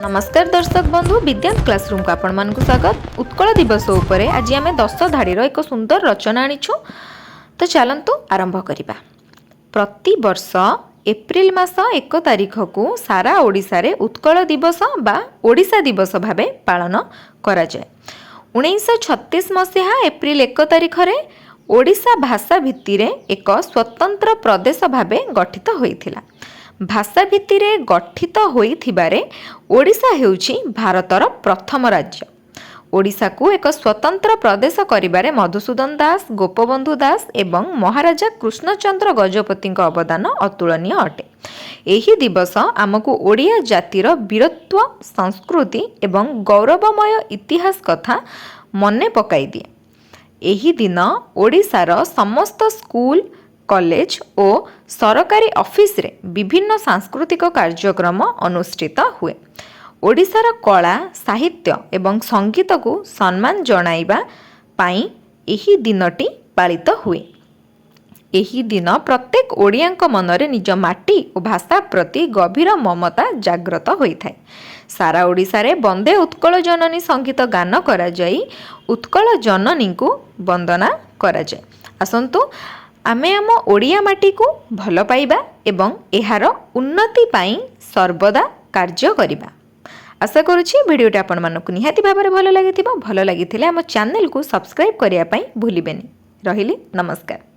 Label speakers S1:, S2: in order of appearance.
S1: नमस्कार दर्शक बंधु विज्ञान क्लासरूम को आपण मानक स्वागत। उत्कल दिवस उपरे आज आम 10 धाड़ीर एक सुंदर रचना आनीछु। तो चलतु आरंभ करिबा। प्रति वर्ष एप्रिल मास 1 तारिख को सारा ओडिशा रे उत्कल दिवस बा ओडिशा दिवस भावे पालन करा जाय। 1936 मसीहा एप्रिल 1 तारिख रे ओडिशा भाषा भित्तिरे एक स्वतंत्र प्रदेश भावे गठित होइथिला। भाषा भित्तिरे गठित होइथिबारे ओडिशा हेउछि भारतर प्रथम राज्य। ओडिशा को एक स्वतंत्र प्रदेश करिबारे मधुसूदन दास, गोपबंधु दास एवं महाराजा कृष्णचंद्र गजपति अवदान अतुलनीय अटे। एही दिवस आमको ओडिया जातिर वीरत्व, संस्कृति एवं गौरवमय इतिहास कथा मने पकाई दिए। एही दिन ओडिशार समस्त स्कूल, कॉलेज और सरकारी ऑफिस रे विभिन्न सांस्कृतिक कार्यक्रम अनुष्ठित हुए। ओडिशार कला, साहित्य एवं संगीत को सम्मान जणाइबा पाई एही दिनटी पालित हुए। एही दिन प्रत्येक ओडियांक मनरे निज माटी और भाषा प्रति गभीर ममता जागृत होइथाय। सारा ओडिशा रे वंदे उत्कल जननी संगीत गान करा जाई उत्कल जननी को वंदना करा जाय। आसंतु आमे आम ओडिया माटी को भल पाइबा एवं एहार उन्नति पाई सर्वदा कार्य करिबा। आशा करुछि भिडियोटी आपण मानकु निहाती भाबरे भल लागिथिबो। भल लागिथिले आम चैनल को सब्सक्राइब करिया पाई भूलिबेनी। रहिली नमस्कार।